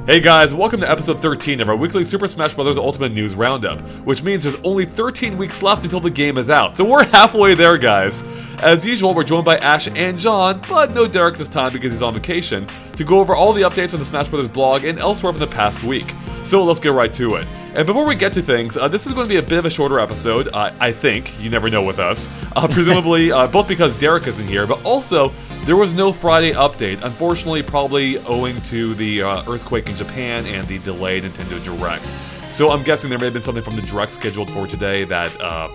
Hey guys, welcome to episode 13 of our weekly Super Smash Bros. Ultimate News Roundup, which means there's only 13 weeks left until the game is out, so we're halfway there, guys. As usual, we're joined by Ash and John, but no Derek this time because he's on vacation, to go over all the updates from the Smash Bros. Blog and elsewhere from the past week. So let's get right to it. And before we get to things, this is going to be a bit of a shorter episode, I think. You never know with us. Presumably, both because Derek isn't here, but also, there was no Friday update, unfortunately probably owing to the earthquake in Japan and the delayed Nintendo Direct. So I'm guessing there may have been something from the Direct scheduled for today that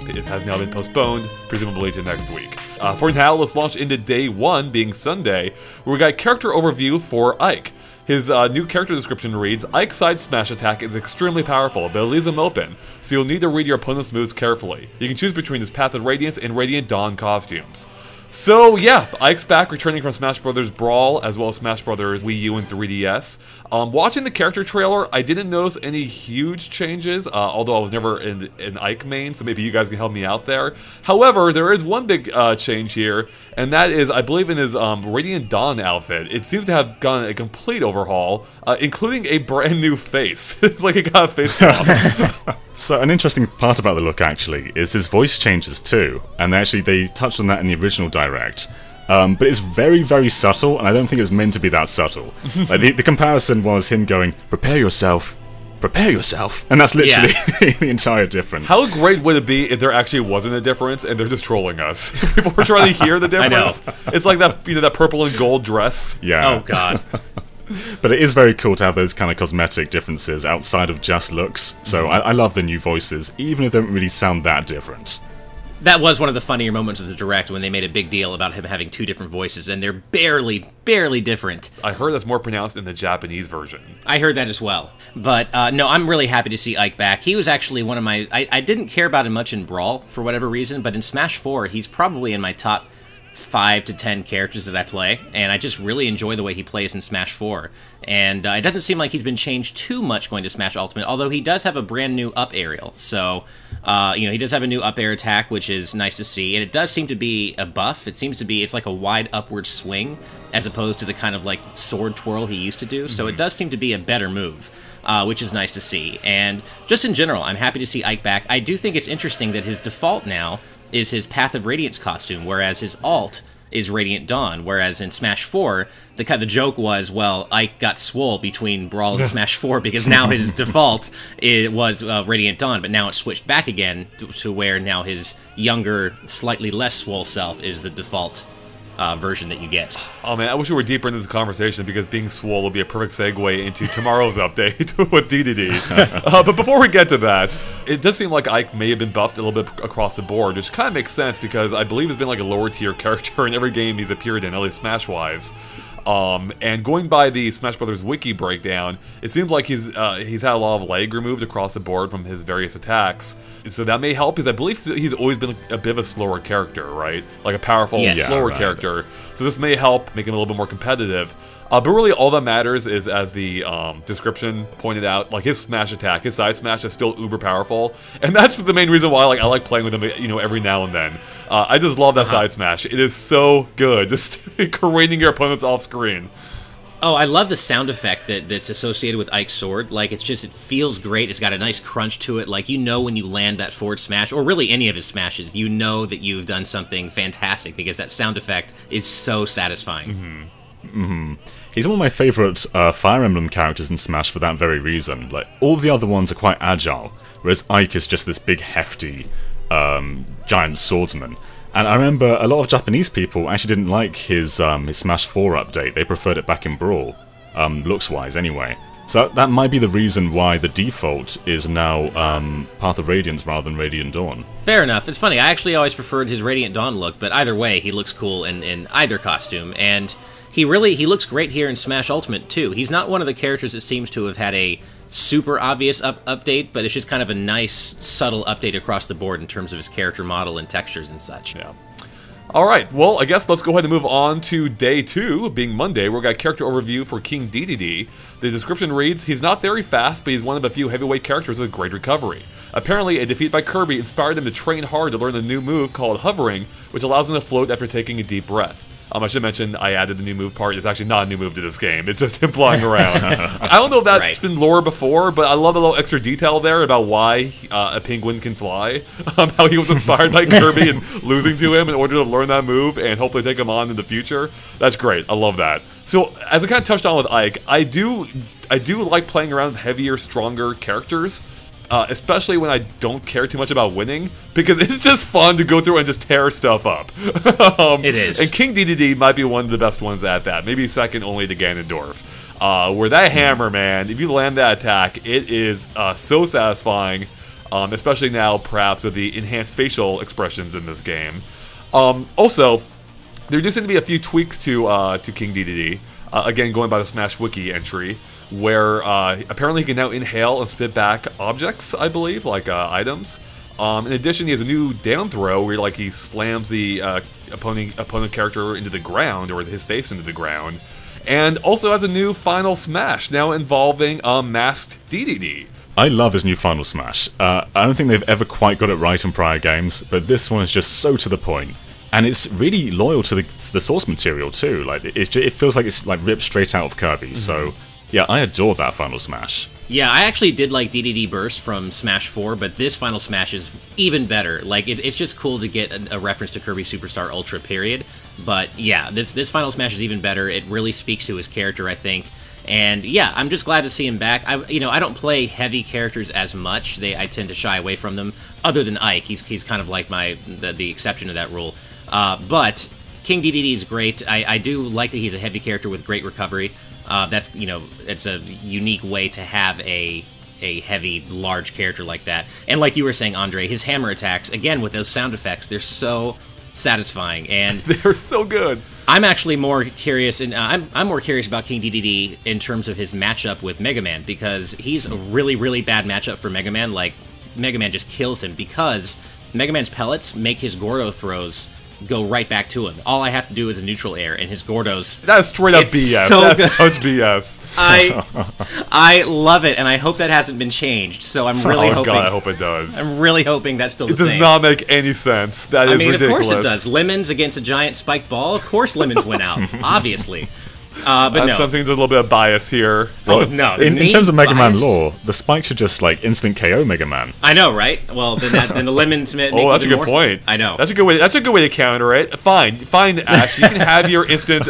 it has now been postponed, presumably to next week. For now, let's launch into day 1, being Sunday, where we got character overview for Ike. His new character description reads, Ike's side smash attack is extremely powerful, but it leaves him open, so you'll need to read your opponent's moves carefully. You can choose between his Path of Radiance and Radiant Dawn costumes. So yeah, Ike's back, returning from Smash Bros. Brawl, as well as Smash Bros. Wii U and 3DS. Watching the character trailer, I didn't notice any huge changes, although I was never an Ike main, so maybe you guys can help me out there. However, there is one big change here, and that is, I believe in his Radiant Dawn outfit, it seems to have gotten a complete overhaul, including a brand new face. It's like it got a face swap. So an interesting part about the look, actually, is his voice changes too, and they touched on that in the original Direct. But it's very, very subtle, and I don't think it's meant to be that subtle. Like the comparison was him going, prepare yourself, and that's literally the entire difference. How great would it be if there actually wasn't a difference, and they're just trolling us? So people were trying to hear the difference. I know. It's like that, that purple and gold dress. Yeah. Oh God. But it is very cool to have those kind of cosmetic differences outside of just looks. So I love the new voices, even if they don't really sound that different. That was one of the funnier moments of the Direct when they made a big deal about him having 2 different voices, and they're barely different. I heard that's more pronounced in the Japanese version. I heard that as well. But no, I'm really happy to see Ike back. He was actually one of my... I didn't care about him much in Brawl, for whatever reason, but in Smash 4, he's probably in my top 5 to 10 characters that I play, and I just really enjoy the way he plays in Smash 4. And it doesn't seem like he's been changed too much going to Smash Ultimate, although he does have a brand new up aerial. So, he does have a new up air attack, which is nice to see, and it does seem to be a buff. It seems to be, it's like a wide upward swing, as opposed to the kind of like sword twirl he used to do. So it does seem to be a better move. Which is nice to see. And just in general, I'm happy to see Ike back. I do think it's interesting that his default now is his Path of Radiance costume, whereas his alt is Radiant Dawn, whereas in Smash 4, the joke was, well, Ike got swole between Brawl and Smash 4 because now his default was Radiant Dawn, but now it's switched back again to where now his younger, slightly less swole self is the default version that you get. Oh man, I wish we were deeper into this conversation because being swole will be a perfect segue into tomorrow's update with Dedede. But before we get to that, it does seem like Ike may have been buffed a little bit across the board, which kind of makes sense because I believe he's been like a lower tier character in every game he's appeared in, at least Smash-wise. And going by the Smash Bros. Wiki breakdown, it seems like he's had a lot of leg removed across the board from his various attacks. So that may help, because I believe he's always been a bit of a slower character, right? Like a powerful, slower character. So this may help make him a little bit more competitive. But really, all that matters is, as the description pointed out, like his smash attack, his side smash is still uber powerful, and that's the main reason why I like playing with him, every now and then. I just love that side smash. It is so good, just careening your opponents off screen. Oh, I love the sound effect that's associated with Ike's sword. Like, it feels great. It's got a nice crunch to it. Like, when you land that forward smash, or really any of his smashes, you know that you've done something fantastic because that sound effect is so satisfying. He's one of my favourite Fire Emblem characters in Smash for that very reason. Like, all the other ones are quite agile, whereas Ike is just this big, hefty, giant swordsman. And I remember a lot of Japanese people actually didn't like his Smash 4 update. They preferred it back in Brawl, looks-wise anyway. So that might be the reason why the default is now Path of Radiance rather than Radiant Dawn. Fair enough. It's funny, I actually always preferred his Radiant Dawn look, but either way, he looks cool in either costume, and he looks great here in Smash Ultimate, too. He's not one of the characters that seems to have had a super obvious update, but it's just kind of a nice, subtle update across the board in terms of his character model and textures and such. Yeah. Alright, well, I guess let's go ahead and move on to day 2, being Monday, where we got character overview for King Dedede. The description reads, he's not very fast, but he's one of the few heavyweight characters with great recovery. Apparently, a defeat by Kirby inspired him to train hard to learn a new move called hovering, which allows him to float after taking a deep breath. I should mention I added the new move part. It's actually not a new move to this game. It's just him flying around. I don't know if that's been lore before, but I love the little extra detail there about why a penguin can fly. How he was inspired by Kirby and losing to him in order to learn that move and hopefully take him on in the future. That's great. I love that. So, as I kind of touched on with Ike, I do like playing around with heavier, stronger characters. Especially when I don't care too much about winning, because it's just fun to go through and just tear stuff up. It is. And King Dedede might be one of the best ones at that, maybe second only to Ganondorf. Where that hammer, man, if you land that attack, it is so satisfying, especially now, perhaps, with the enhanced facial expressions in this game. Also, there do seem to be a few tweaks to King Dedede, again, going by the Smash Wiki entry, where apparently he can now inhale and spit back objects, I believe, like items. In addition, he has a new down throw where he slams the opponent character into the ground, or his face into the ground. And also has a new final smash, now involving Masked Dedede. I love his new Final Smash. I don't think they've ever quite got it right in prior games, but this one is just so to the point. And it's really loyal to the source material too. Like it feels like it's ripped straight out of Kirby. So yeah, I adore that Final Smash. Yeah, I actually did like DDD Burst from Smash 4, but this Final Smash is even better. Like, it's just cool to get a reference to Kirby Superstar Ultra, period. But yeah, this Final Smash is even better. It really speaks to his character, I think. And yeah, I'm just glad to see him back. I don't play heavy characters as much. I tend to shy away from them. Other than Ike, he's kind of like the exception to that rule. But King Dedede is great. I do like that he's a heavy character with great recovery. It's a unique way to have a heavy, large character like that. And like you were saying, Andre, his hammer attacks, again, with those sound effects, they're so satisfying. And they're so good. I'm actually more curious, and I'm more curious about King Dedede in terms of his matchup with Mega Man, because he's a really, really bad matchup for Mega Man. Like, Mega Man just kills him, because Mega Man's pellets make his Gordo throws go right back to him. All I have to do is a neutral air, and his Gordos... That's straight up BS. So That's good. such BS. I love it, and I hope that hasn't been changed, so I'm really hoping... God, I hope it does. I'm really hoping that's still the same. It does not make any sense. That is ridiculous. Of course it does. Lemons against a giant spiked ball? Of course Lemons win out. Obviously. But no. Something's a little bit of bias here. Oh, no. In terms of Mega Man lore, the spike should just, instant KO Mega Man. I know, right? Well, then the Lemons make that's a good point. I know. That's a good way to counter it. Fine, Ash. You can have your instant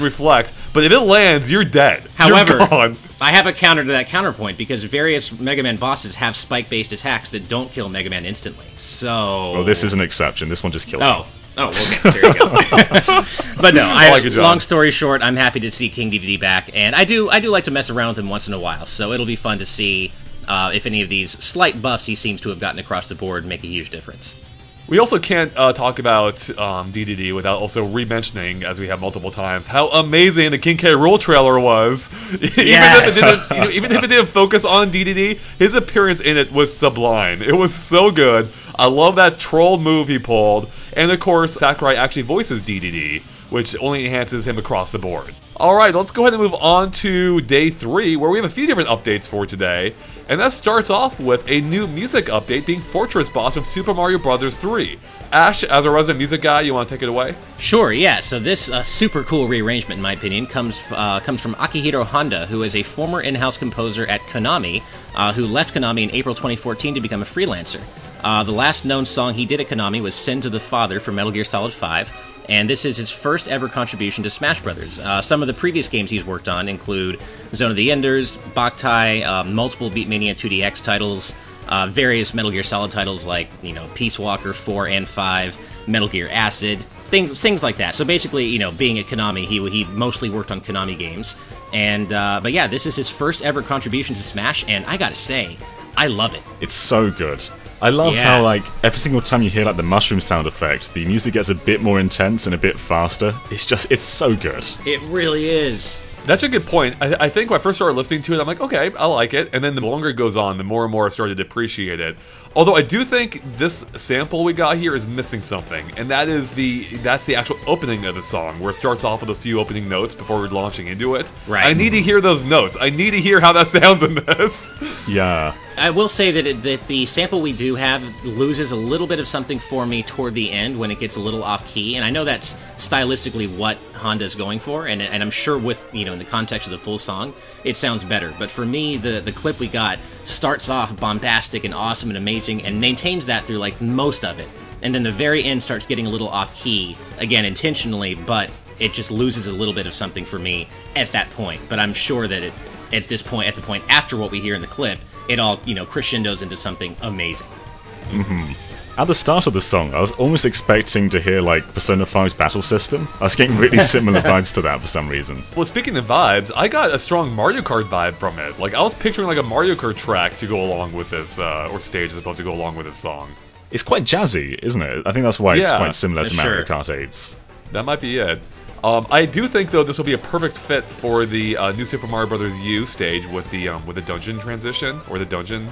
reflect, but if it lands, you're dead. However, you're gone. I have a counter to that counterpoint, because various Mega Man bosses have spike-based attacks that don't kill Mega Man instantly. So... Well, this is an exception. This one just kills him. Oh, well, there you go. But no, long story short, I'm happy to see King Dedede back, and I do like to mess around with him once in a while, so it'll be fun to see if any of these slight buffs he seems to have gotten across the board make a huge difference. We also can't talk about Dedede without also re-mentioning, as we have multiple times, how amazing the King K. Rool trailer was. Even if it didn't focus on Dedede, his appearance in it was sublime. It was so good. I love that troll move he pulled. And of course, Sakurai actually voices Dedede, which only enhances him across the board. Alright, let's go ahead and move on to Day 3, where we have a few different updates for today. And that starts off with a new music update being Fortress Boss from Super Mario Bros. 3. Ash, as a resident music guy, you want to take it away? Sure, yeah. So this super cool rearrangement, in my opinion, comes from Akihiro Honda, who is a former in-house composer at Konami, who left Konami in April 2014 to become a freelancer. The last known song he did at Konami was Sin to the Father for Metal Gear Solid 5, and this is his first ever contribution to Smash Brothers. Some of the previous games he's worked on include Zone of the Enders, Boktai, multiple Beatmania 2DX titles, various Metal Gear Solid titles like, Peace Walker 4 and 5, Metal Gear Acid, things like that. So basically, being at Konami, he mostly worked on Konami games. And but yeah, this is his first ever contribution to Smash, and I gotta say, I love it. It's so good. I love how, every single time you hear, the mushroom sound effect, the music gets a bit more intense and a bit faster. It's so good. It really is. That's a good point. I think when I first started listening to it, I'm like, okay, I like it. And then the longer it goes on, the more and more I started to appreciate it. Although I do think this sample we got here is missing something, and that's the actual opening of the song, where it starts off with those few opening notes before we're launching into it. Right. I need to hear those notes. I need to hear how that sounds in this. Yeah. I will say that the sample we do have loses a little bit of something for me toward the end when it gets a little off key, and I know that's stylistically what Honda's going for, and I'm sure with, in the context of the full song, it sounds better. But for me, the clip we got starts off bombastic and awesome and amazing, and maintains that through like most of it, and then the very end starts getting a little off key, again intentionally, but it just loses a little bit of something for me at that point. But I'm sure that at the point after what we hear in the clip, it all, crescendos into something amazing. At the start of the song, I was almost expecting to hear, like, Persona 5's battle system. I was getting really similar vibes to that for some reason. Well, speaking of vibes, I got a strong Mario Kart vibe from it. Like, I was picturing, like, a Mario Kart track to go along with this, or stage as opposed to go along with this song. It's quite jazzy, isn't it? I think that's why it's quite similar to Mario sure. Kart 8's. That might be it. I do think, though, this will be a perfect fit for the New Super Mario Bros. U stage with the dungeon transition, or the dungeon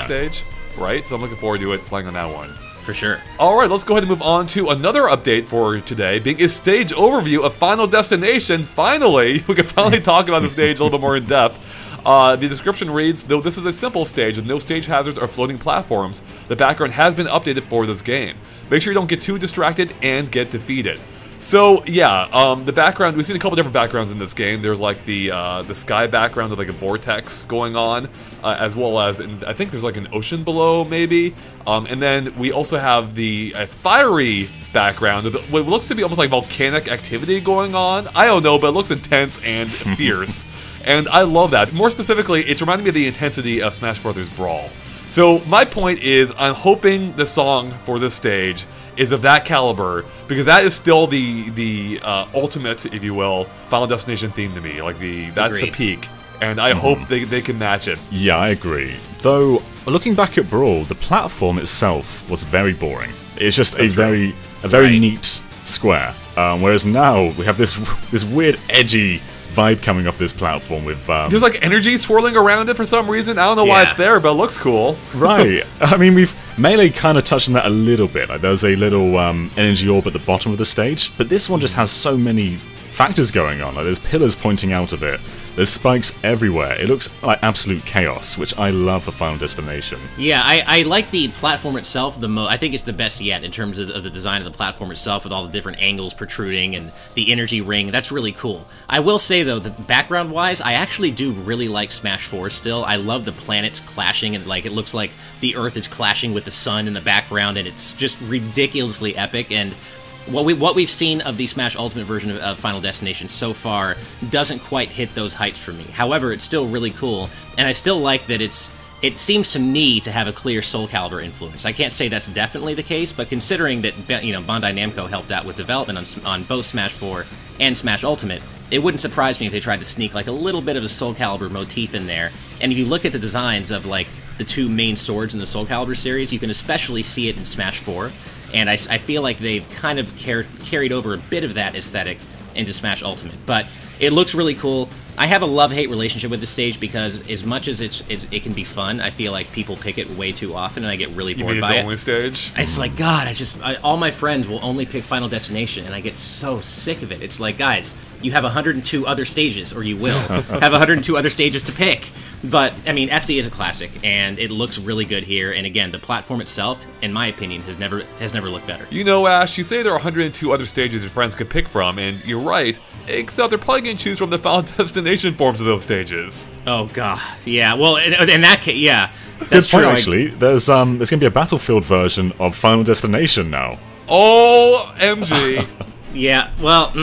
stage, right? So I'm looking forward to it, playing on that one. For sure. Alright, let's go ahead and move on to another update for today, being a stage overview of Final Destination. Finally, we can finally talk about the stage a little bit more in depth. The description reads, though this is a simple stage with no stage hazards or floating platforms, the background has been updated for this game. Make sure you don't get too distracted and get defeated. So yeah, the background, we've seen a couple different backgrounds in this game. There's like the sky background with like a vortex going on, as well as, I think there's like an ocean below maybe. And then we also have the fiery background with what looks to be almost like volcanic activity going on. I don't know, but it looks intense and fierce. And I love that. More specifically, it's reminding me of the intensity of Smash Bros. Brawl. So my point is, I'm hoping the song for this stage is of that caliber, because that is still the ultimate, if you will, Final Destination theme to me. Like that's the peak, and I hope they can match it. Yeah, I agree. Though looking back at Brawl, the platform itself was very boring. It's just a very neat square. Whereas now we have this weird edgy vibe coming off this platform with there's like energy swirling around it for some reason. I don't know why it's there, but it looks cool. Right. I mean, Melee kind of touched on that a little bit. Like, there's a little energy orb at the bottom of the stage, but this one just has so many factors going on. Like, there's pillars pointing out of it. There's spikes everywhere. It looks like absolute chaos, which I love for Final Destination. Yeah, I like the platform itself the most. I think it's the best yet in terms of the design of the platform itself, with all the different angles protruding and the energy ring. That's really cool. I will say, though, that background-wise, I actually do really like Smash 4 still. I love the planets clashing, and like it looks like the Earth is clashing with the sun in the background, and it's just ridiculously epic. And what we've seen of the Smash Ultimate version of Final Destination so far doesn't quite hit those heights for me. However, it's still really cool, and I still like that it seems to me to have a clear Soul Calibur influence. I can't say that's definitely the case, but considering that Bandai Namco helped out with development on both Smash 4 and Smash Ultimate, it wouldn't surprise me if they tried to sneak like a little bit of a Soul Calibur motif in there. And if you look at the designs of like the two main swords in the Soul Calibur series, you can especially see it in Smash 4. And I feel like they've kind of carried over a bit of that aesthetic into Smash Ultimate. But it looks really cool. I have a love-hate relationship with the stage because as much as it can be fun, I feel like people pick it way too often, and I get really bored by it. Its only stage? It's like, God, all my friends will only pick Final Destination, and I get so sick of it. It's like, guys, you have 102 other stages, or you will have 102 other stages to pick. But, I mean, FD is a classic, and it looks really good here. And again, the platform itself, in my opinion, has never looked better. You know, Ash, you say there are 102 other stages your friends could pick from, and you're right, except they're probably going to choose from the Final Destination forms of those stages. Oh, God. Yeah, well, in that case, yeah. That's true, actually. There's going to be a Battlefield version of Final Destination now. OMG. Yeah, well,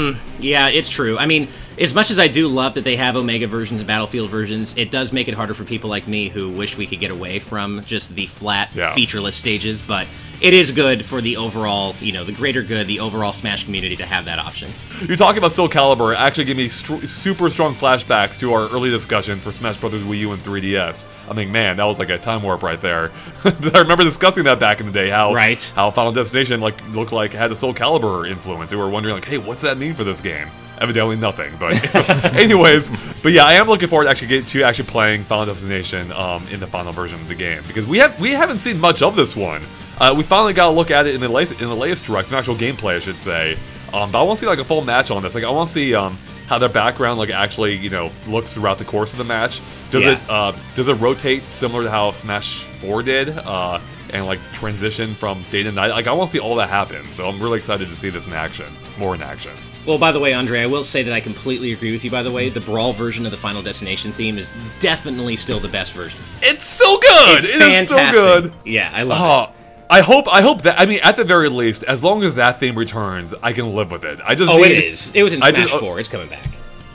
yeah, it's true. I mean, as much as I do love that they have Omega versions and Battlefield versions, it does make it harder for people like me who wish we could get away from just the flat, featureless stages, but it is good for the overall, the greater good, the overall Smash community to have that option. You're talking about Soul Calibur actually gave me super strong flashbacks to our early discussions for Smash Bros. Wii U and 3DS. I mean, man, that was like a time warp right there. I remember discussing that back in the day, how Final Destination looked like it had the Soul Calibur influence. We were wondering, like, hey, what's that mean for this game? evidently nothing. But anyways, but yeah, I am looking forward to actually playing Final Destination in the final version of the game, because we haven't seen much of this one. We finally got a look at it in the latest direct, some actual gameplay, I should say. But I want to see like a full match on this. Like I want to see how their background like actually looks throughout the course of the match. Does it rotate similar to how Smash 4 did? And like transition from day to night. Like I want to see all that happen. So I'm really excited to see this in action, more in action. Well, by the way, Andre, I will say that I completely agree with you, by the way. The Brawl version of the Final Destination theme is definitely still the best version. It's so good! It's fantastic. Is so good! Yeah, I love it. I hope that, I mean, at the very least, as long as that theme returns, I can live with it. It is. It was in Smash 4. It's coming back.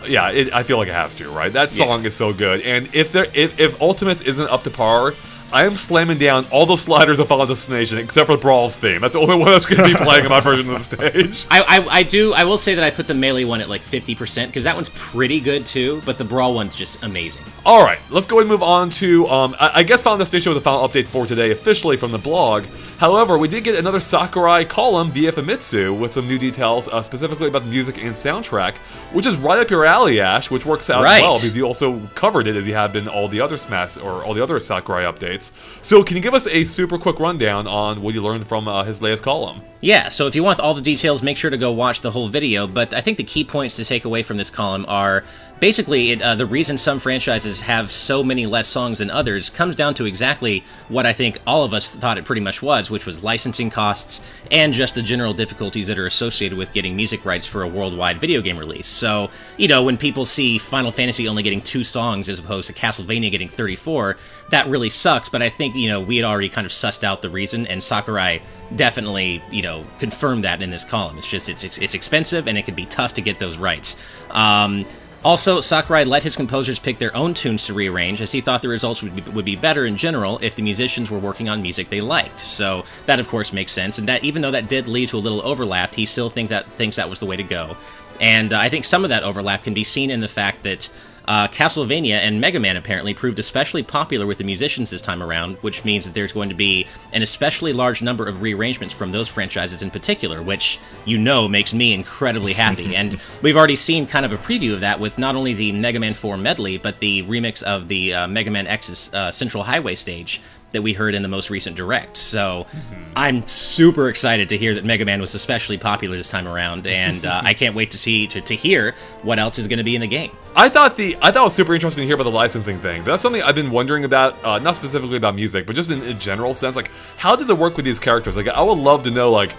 Yeah, I feel like it has to, right? That song is so good. And if Ultimates isn't up to par, I am slamming down all the sliders of Final Destination except for Brawl's theme. That's the only one that's going to be playing in my version of the stage. I will say that I put the Melee one at like 50%, because that one's pretty good too, but the Brawl one's just amazing. Alright, let's go ahead and move on to, I guess Final Destination was the final update for today, officially from the blog. However, we did get another Sakurai column via Famitsu with some new details, specifically about the music and soundtrack, which is right up your alley, Ash, which works out well, because you also covered it as you have been all the other Smash, or all the other Sakurai updates. So can you give us a super quick rundown on what you learned from his latest column? Yeah, so if you want all the details, make sure to go watch the whole video, but I think the key points to take away from this column are basically the reason some franchises have so many less songs than others comes down to exactly what I think all of us thought it pretty much was, which was licensing costs and just the general difficulties that are associated with getting music rights for a worldwide video game release. So, when people see Final Fantasy only getting 2 songs as opposed to Castlevania getting 34, that really sucks, but I think, we had already kind of sussed out the reason, and Sakurai definitely, confirmed that in this column. It's just, it's expensive, and it could be tough to get those rights. Also, Sakurai let his composers pick their own tunes to rearrange, as he thought the results would be better in general if the musicians were working on music they liked. So that, of course, makes sense, and that even though that did lead to a little overlap, he still thinks that was the way to go. And I think some of that overlap can be seen in the fact that Castlevania and Mega Man apparently proved especially popular with the musicians this time around, which means that there's going to be an especially large number of rearrangements from those franchises in particular, which makes me incredibly happy. And we've already seen kind of a preview of that with not only the Mega Man 4 medley, but the remix of the Mega Man X's Central Highway stage that we heard in the most recent direct. So I'm super excited to hear that Mega Man was especially popular this time around, and I can't wait to hear what else is going to be in the game. I thought it was super interesting to hear about the licensing thing, but that's something I've been wondering about, not specifically about music, but just in a general sense. Like, how does it work with these characters? Like, I would love to know, like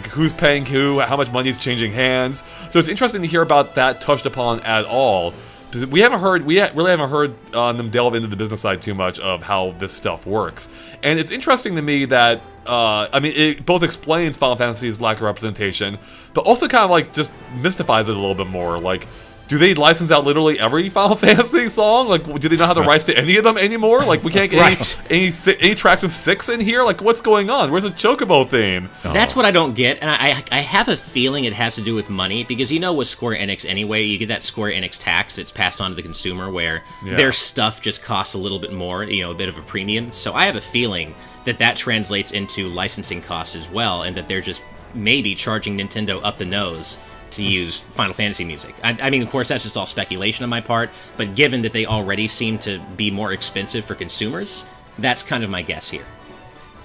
who's paying who, how much money's changing hands. So it's interesting to hear about that touched upon at all. We really haven't heard them delve into the business side too much of how this stuff works. And it's interesting to me that, it both explains Final Fantasy's lack of representation, but also kind of like just mystifies it a little bit more. Like, do they license out literally every Final Fantasy song? Like, do they not have the rights to any of them anymore? Like, we can't get any tracks of 6 in here? Like, what's going on? Where's the Chocobo theme? That's what I don't get, and I have a feeling it has to do with money, because with Square Enix anyway, you get that Square Enix tax that's passed on to the consumer, where their stuff just costs a little bit more, a bit of a premium. So I have a feeling that translates into licensing costs as well, and that they're just maybe charging Nintendo up the nose to use Final Fantasy music. I mean, of course, that's just all speculation on my part, but given that they already seem to be more expensive for consumers, that's kind of my guess here.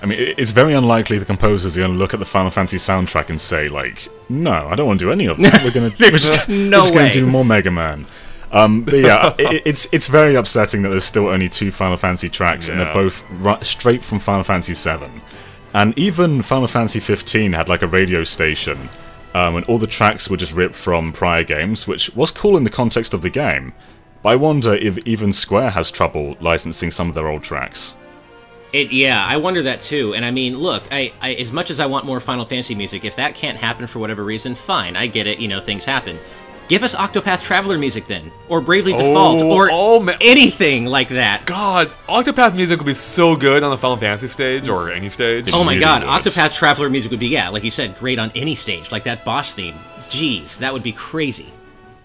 I mean, it's very unlikely the composers are going to look at the Final Fantasy soundtrack and say, like, no, I don't want to do any of that. We're just going to do more Mega Man. But yeah, it's very upsetting that there's still only 2 Final Fantasy tracks, and they're both straight from Final Fantasy 7. And even Final Fantasy 15 had like a radio station, and all the tracks were just ripped from prior games, which was cool in the context of the game. But I wonder if even Square has trouble licensing some of their old tracks. Yeah, I wonder that too. And I mean, look, I as much as I want more Final Fantasy music, if that can't happen for whatever reason, fine, I get it, things happen. Give us Octopath Traveler music then, or Bravely Default, or anything like that. God, Octopath music would be so good on the Final Fantasy stage, or any stage. Oh my god, Octopath Traveler music would be, like you said, great on any stage, like that boss theme. Jeez, that would be crazy.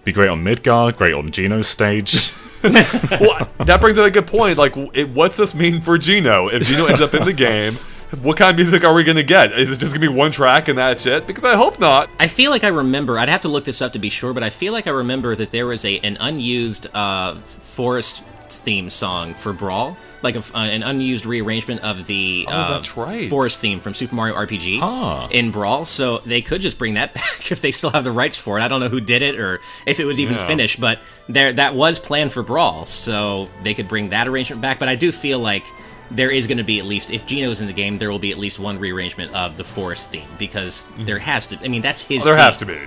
Be great on Midgar, great on Geno's stage. Well, that brings up a good point. Like, what's this mean for Geno? If Geno ends up in the game, what kind of music are we gonna get? Is it just gonna be one track and that's it? Because I hope not. I feel like I remember, I'd have to look this up to be sure, but I feel like I remember that there was an unused forest theme song for Brawl, like an unused rearrangement of the that's right. forest theme from Super Mario RPG in Brawl, so they could just bring that back if they still have the rights for it. I don't know who did it or if it was even finished, but that was planned for Brawl, so they could bring that arrangement back, but I do feel like there is going to be at least, if Gino's in the game, there will be at least one rearrangement of the forest theme, because there has to, I mean, that's his There theme. has to be.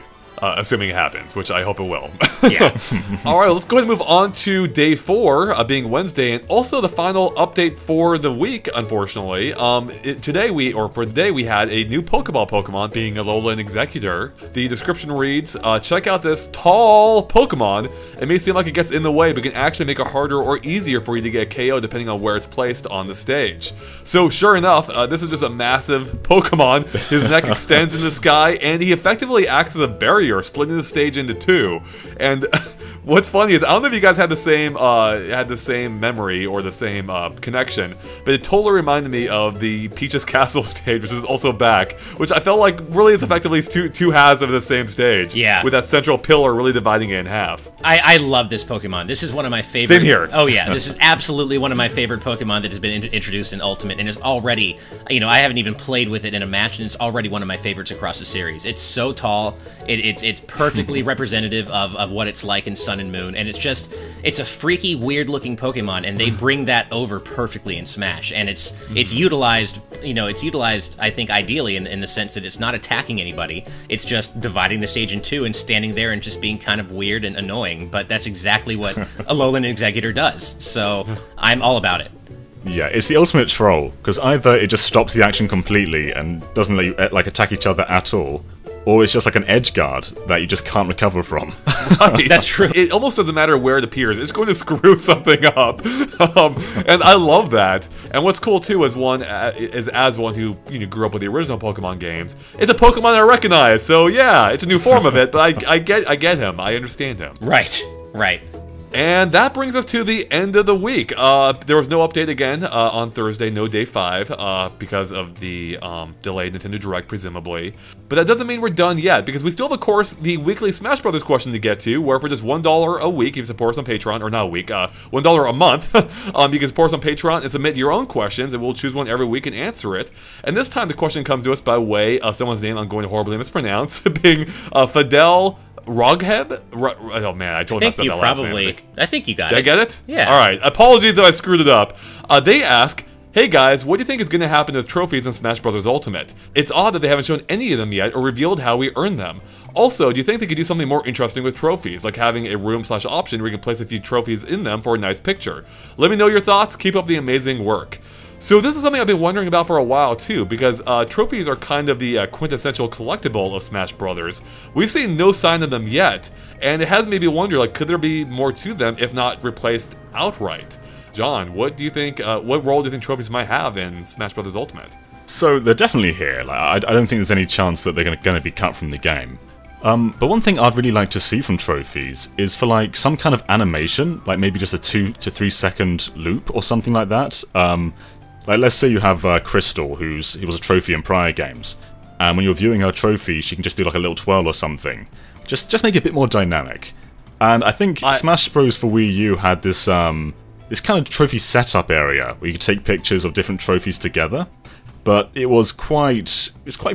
Assuming it happens, which I hope it will. Yeah. All right, let's go ahead and move on to day 4, being Wednesday, and also the final update for the week. Unfortunately, today we had a new Pokemon being Alolan Exeggutor. The description reads, "Check out this tall Pokemon. It may seem like it gets in the way, but can actually make it harder or easier for you to get a KO depending on where it's placed on the stage." So sure enough, this is just a massive Pokemon. His neck extends in the sky, and he effectively acts as a barrier, splitting the stage into 2. And what's funny is, I don't know if you guys had the same memory or the same connection, but it totally reminded me of the Peach's Castle stage, which is also back, which I felt like really is effectively two halves of the same stage. Yeah. With that central pillar really dividing it in half. I love this Pokemon. This is one of my favorite. Same here. Oh yeah, this is absolutely one of my favorite Pokemon that has been introduced in Ultimate, and is already, you know, I haven't even played with it in a match, and it's already one of my favorites across the series. It's so tall. It's perfectly representative of what it's like in Sun and Moon, and it's a freaky, weird-looking Pokemon, and they bring that over perfectly in Smash, and it's utilized, you know, I think, ideally in the sense that it's not attacking anybody. It's just dividing the stage in 2 and standing there and just being kind of weird and annoying, but that's exactly what Alolan Exeggutor does, so I'm all about it. Yeah, it's the ultimate troll, because either it just stops the action completely and doesn't let you like attack each other at all, or it's just like an edge guard that you just can't recover from. Right. That's true. It almost doesn't matter where it appears. It's going to screw something up. And I love that. And what's cool, too, as one who grew up with the original Pokemon games, it's a Pokemon I recognize. So, yeah, it's a new form of it, but I get him. I understand him. Right. And that brings us to the end of the week. There was no update again on Thursday, no day 5, because of the delayed Nintendo Direct, presumably. But that doesn't mean we're done yet, because we still have, of course, the weekly Smash Brothers question to get to, where for just $1 a week, if you support us on Patreon, or not a week, $1 a month, you can support us on Patreon and submit your own questions, and we'll choose one every week and answer it. And this time the question comes to us by way of someone's name I'm going to horribly mispronounce, being Fidel Rogheb? Oh man, I totally messed up that last name. I think you got it. Did I get it? Yeah. Alright, apologies if I screwed it up. They ask, "Hey guys, what do you think is going to happen with trophies in Smash Bros. Ultimate? It's odd that they haven't shown any of them yet or revealed how we earn them. Also, do you think they could do something more interesting with trophies, like having a room/option where you can place a few trophies in them for a nice picture? Let me know your thoughts. Keep up the amazing work." So this is something I've been wondering about for a while too, because trophies are kind of the quintessential collectible of Smash Brothers. We've seen no sign of them yet, and it has made me wonder, like, could there be more to them if not replaced outright? John, what do you think? What role do you think trophies might have in Smash Brothers Ultimate? So they're definitely here. Like, I don't think there's any chance that they're going to be cut from the game. But one thing I'd really like to see from trophies is for like some kind of animation, like maybe just a 2 to 3 second loop or something like that. Like, let's say you have Crystal, he was a trophy in prior games, and when you're viewing her trophy, she can just do like a little twirl or something. Just make it a bit more dynamic. And I think Smash Bros. For Wii U had this this kind of trophy setup area where you could take pictures of different trophies together, but it was quite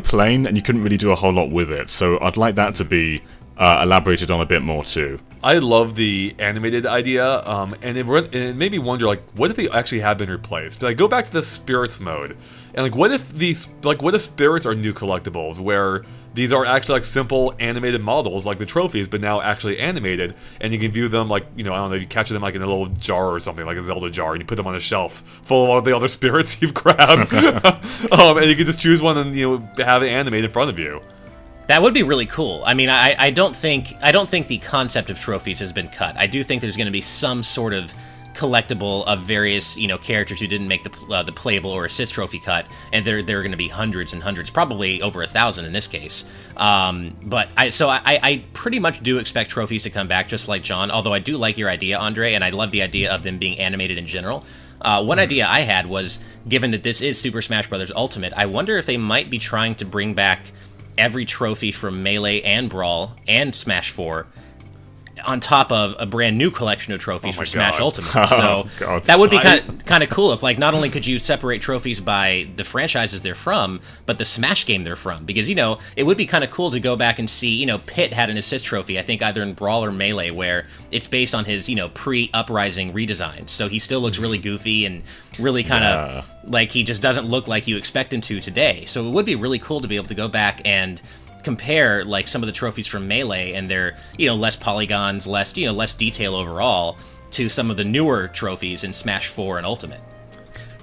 plain, and you couldn't really do a whole lot with it. So I'd like that to be elaborated on a bit more too. I love the animated idea, and it made me wonder, like, what if they actually have been replaced? Like, go back to the spirits mode, and like, what if spirits are new collectibles, where these are actually like simple animated models, like the trophies, but now actually animated, and you can view them like, I don't know, you catch them like in a little jar or something, like a Zelda jar, and you put them on a shelf full of all the other spirits you've grabbed, and you can just choose one and have it animated in front of you. That would be really cool. I mean, I don't think the concept of trophies has been cut. I do think there's going to be some sort of collectible of various, characters who didn't make the playable or assist trophy cut, and there are going to be hundreds and hundreds, probably over 1,000 in this case. But I pretty much do expect trophies to come back, just like John. Although I do like your idea, Andre, and I love the idea of them being animated in general. One idea I had was, given that this is Super Smash Bros. Ultimate, I wonder if they might be trying to bring back every trophy from Melee and Brawl and Smash 4 on top of a brand new collection of trophies for Smash Ultimate. So that would be kind of cool if, like, not only could you separate trophies by the franchises they're from, but the Smash game they're from. Because, you know, it would be kind of cool to go back and see, you know, Pit had an assist trophy, I think either in Brawl or Melee, where it's based on his, you know, pre-Uprising redesign. So he still looks really goofy and really kind of like he just doesn't look like you expect him to today. So it would be really cool to be able to go back and compare, like, some of the trophies from Melee and their, you know, less polygons, less, you know, less detail overall, to some of the newer trophies in Smash 4 and Ultimate.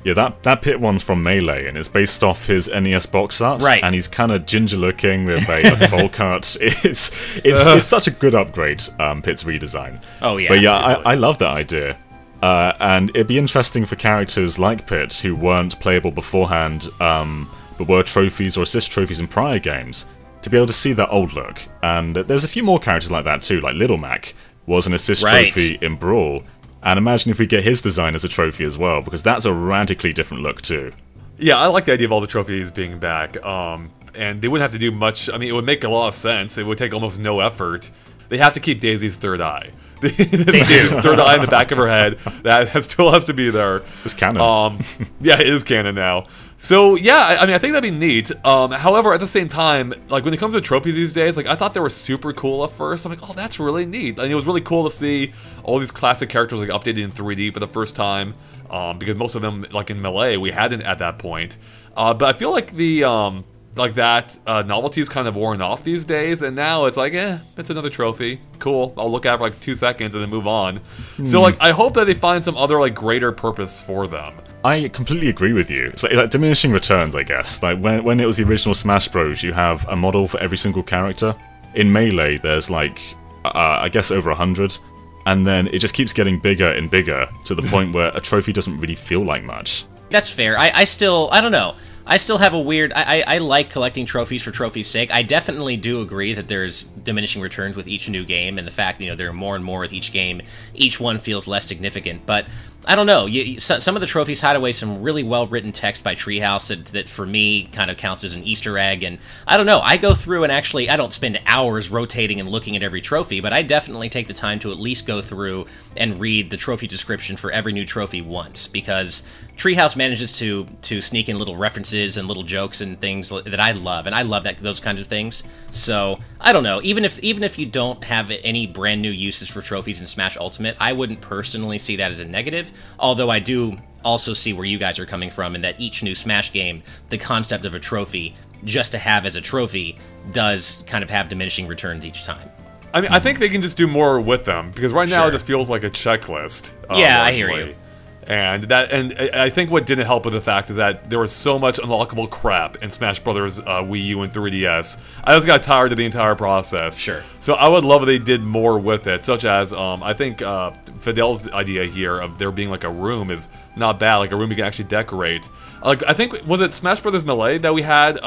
Yeah, that Pit one's from Melee, and it's based off his NES box art. Right. And he's kind of ginger-looking with a bowl cut. It's such a good upgrade, Pit's redesign. Oh, yeah. But yeah, I love that idea. And it'd be interesting for characters like Pit, who weren't playable beforehand, but were trophies or assist trophies in prior games, to be able to see that old look. And there's a few more characters like that too, like Little Mac was an assist trophy in Brawl. And imagine if we get his design as a trophy as well, because that's a radically different look too. Yeah, I like the idea of all the trophies being back. And they wouldn't have to do much. I mean, it would make a lot of sense. It would take almost no effort. They have to keep Daisy's third eye. They do. Third eye in the back of her head. That still has to be there. It's canon. Yeah, it is canon now. So yeah, I mean, I think that'd be neat. However, at the same time, like when it comes to trophies these days, like I thought they were super cool at first. I'm like, oh, that's really neat. And it was really cool to see all these classic characters like updated in 3D for the first time. Because most of them, like in Melee, we hadn't at that point. But I feel like the novelty's kind of worn off these days, and now it's like, it's another trophy. Cool. I'll look at it for like 2 seconds and then move on. So like, I hope that they find some other like greater purpose for them. I completely agree with you. It's like diminishing returns, I guess. Like when it was the original Smash Bros, you have a model for every single character. In Melee, there's like, I guess over 100. And then it just keeps getting bigger and bigger to the point where a trophy doesn't really feel like much. That's fair. I don't know. I still have a weird... I like collecting trophies for trophy's sake. I definitely do agree that there's diminishing returns with each new game, and the fact, you know, there are more and more with each game. Each one feels less significant, but I don't know. Some of the trophies hide away some really well-written text by Treehouse that for me kind of counts as an Easter egg, and I don't know. I go through and actually, I don't spend hours rotating and looking at every trophy, but I definitely take the time to at least go through and read the trophy description for every new trophy once, because Treehouse manages to sneak in little references and little jokes and things that I love, and I love those kinds of things. So I don't know. Even if you don't have any brand new uses for trophies in Smash Ultimate, I wouldn't personally see that as a negative. Although I do also see where you guys are coming from, in that each new Smash game, the concept of a trophy just to have as a trophy does kind of have diminishing returns each time. I mean, I think they can just do more with them, because right now it just feels like a checklist. Yeah, largely. I hear you. And I think what didn't help with the fact is that there was so much unlockable crap in Smash Brothers Wii U and 3DS. I just got tired of the entire process. Sure. So I would love if they did more with it, such as I think Fidel's idea here of there being like a room is not bad, like a room you can actually decorate. Like I think, was it Smash Brothers Melee that we had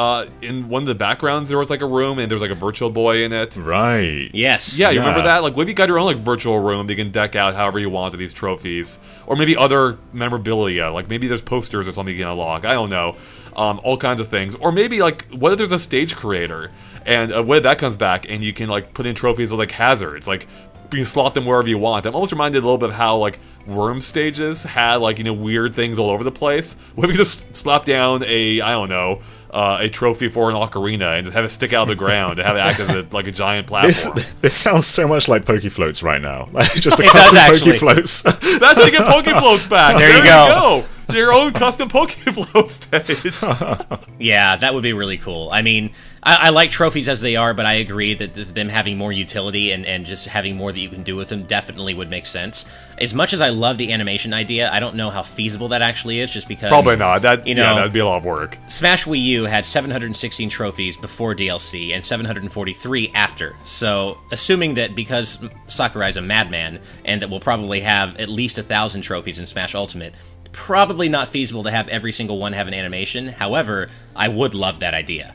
in one of the backgrounds there was like a room and there was like a Virtual Boy in it? Right. Yes. Yeah, you remember that? Like maybe you got your own like virtual room that you can deck out however you want to these trophies, or maybe other memorabilia, like maybe there's posters or something you can unlock. I don't know, all kinds of things. Or maybe like what if there's a stage creator and what if that comes back and you can like put in trophies of like hazards, like you can slot them wherever you want. I'm almost reminded a little bit of how like Worm stages had like, you know, weird things all over the place. What if we just slap down a, I don't know, a trophy for an ocarina and just have it stick out of the ground and have it act as like a giant platform. This sounds so much like Pokefloats right now. Like just a it custom actually. Pokefloats. That's how you get Pokefloats back. There you go. Your own custom Pokefloat stage. Yeah, that would be really cool. I mean, I like trophies as they are, but I agree that them having more utility and just having more that you can do with them definitely would make sense. As much as I love the animation idea, I don't know how feasible that actually is, just because... Probably not. That, you know, yeah, that'd be a lot of work. Smash Wii U had 716 trophies before DLC and 743 after. So, assuming that because Sakurai's a madman, and that we'll probably have at least 1,000 trophies in Smash Ultimate, probably not feasible to have every single one have an animation. However, I would love that idea.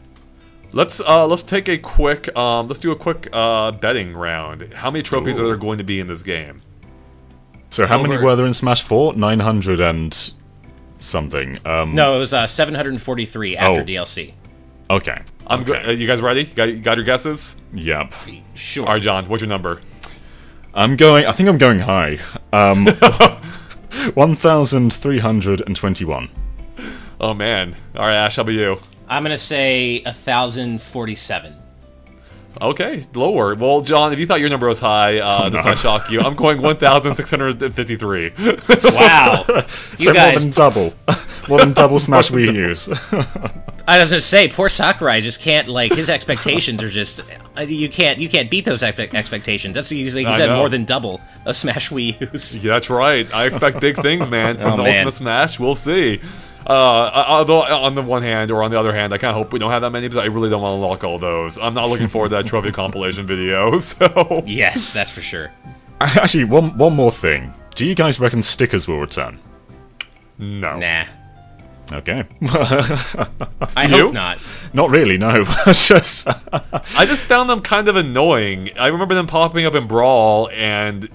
Let's take a quick let's do a quick betting round. How many trophies are there going to be in this game? So how many were there in Smash 4? 900 and something. No, it was 743 after DLC. Okay. I'm good. You guys ready? Got your guesses? Yep. Sure. All right, John. What's your number? I think I'm going high. 1,321. Oh man. All right, Ash. How about you? I'm gonna say 1,047. Okay. Lower. Well, John, if you thought your number was high, this might shock you. I'm going 1,653. Wow. So more than double. More than double Smash Wii U's. I was gonna say, poor Sakurai just can't, like, his expectations are just, you can't beat those expectations. That's easily, he said more than double of Smash Wii U's. Yeah, that's right. I expect big things, man, from the man. Ultimate Smash. We'll see. Although, on the one hand, or on the other hand, I kind of hope we don't have that many, because I really don't want to unlock all those. I'm not looking forward to that trophy compilation video, so... Yes, that's for sure. Actually, one more thing. Do you guys reckon stickers will return? No. Nah. Okay. I hope not. Not really, no. I just found them kind of annoying. I remember them popping up in Brawl, and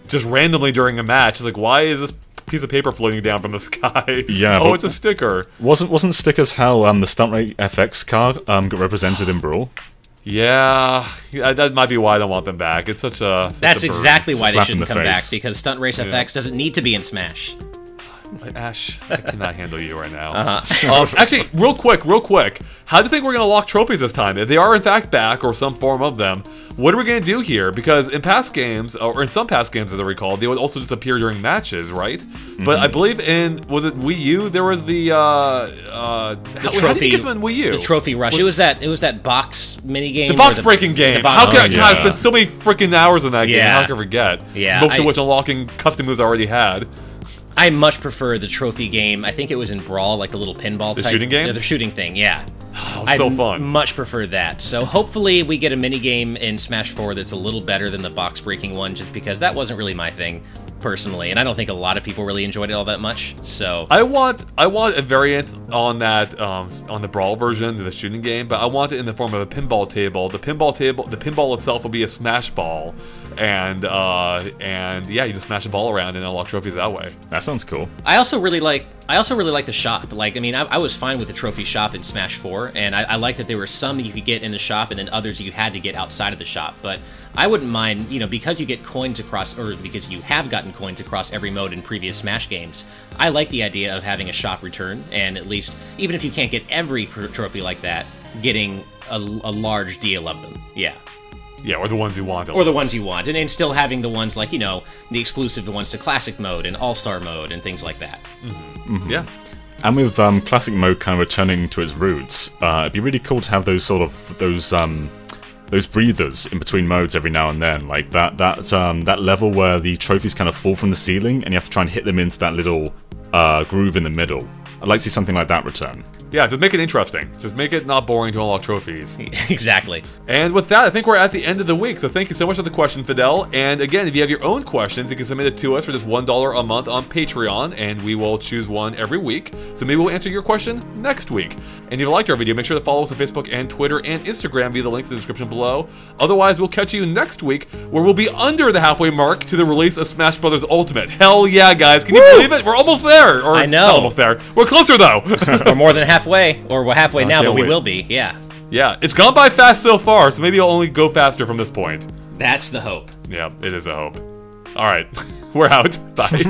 just randomly during a match, it's like, why is this piece of paper floating down from the sky? Yeah. Oh, it's a sticker. Wasn't stickers how the Stunt Rate FX card got represented in Brawl? Yeah, that might be why I don't want them back. It's such a... That's exactly why they slap in shouldn't the come face. back, because Stunt Race FX doesn't need to be in Smash. Ash, I cannot handle you right now. Uh-huh. Actually, real quick. How do you think we're going to lock trophies this time? If they are in fact back, or some form of them, what are we going to do here? Because in past games, or in some past games as I recall, they would also just appear during matches, right? Mm-hmm. But I believe in, was it Wii U? There was the trophy. How did you get them in Wii U? The trophy rush. It was that box minigame. The box breaking game. How can I spent so many freaking hours in that game? How can I forget? Yeah. Most of which unlocking custom moves I already had. I much prefer the trophy game. I think it was in Brawl, like the little pinball type. The shooting game? Yeah, the shooting thing, yeah. Oh, so fun. Much prefer that. So hopefully we get a minigame in Smash 4 that's a little better than the box-breaking one, just because that wasn't really my thing, personally. And I don't think a lot of people really enjoyed it all that much, so... I want a variant on that, on the Brawl version, the shooting game, but I want it in the form of a pinball table. The pinball itself will be a Smash ball, and yeah, you just smash the ball around and unlock trophies that way. That sounds cool. I also really like the shop. Like, I mean, I was fine with the trophy shop in Smash 4, and I like that there were some that you could get in the shop and then others you had to get outside of the shop. But I wouldn't mind, because you get coins across, or because you have gotten coins across every mode in previous Smash games, I like the idea of having a shop return, and at least, even if you can't get every trophy like that, getting a large deal of them. Yeah. Yeah, or the ones you want. Or the ones you want. And still having the ones like, the exclusive ones to Classic Mode and All-Star Mode and things like that. Mm-hmm. Mm-hmm. Yeah. And with Classic Mode kind of returning to its roots, it'd be really cool to have those sort of, those breathers in between modes every now and then. Like that level where the trophies kind of fall from the ceiling and you have to try and hit them into that little groove in the middle. I'd like to see something like that return. Yeah, just make it interesting. Just make it not boring to unlock trophies. Exactly. And with that, I think we're at the end of the week. So thank you so much for the question, Fidel. And again, if you have your own questions, you can submit it to us for just $1 a month on Patreon, and we will choose one every week. So maybe we'll answer your question next week. And if you liked our video, make sure to follow us on Facebook and Twitter and Instagram via the links in the description below. Otherwise, we'll catch you next week, where we'll be under the halfway mark to the release of Smash Bros. Ultimate. Hell yeah, guys. Can you believe it? We're almost there. Or, I know. Not almost there. We're closer, though. We're more than halfway, or we're halfway now, but we will be, yeah. Yeah, it's gone by fast so far, so maybe it'll only go faster from this point. That's the hope. Yeah, it is a hope. Alright, we're out. Bye.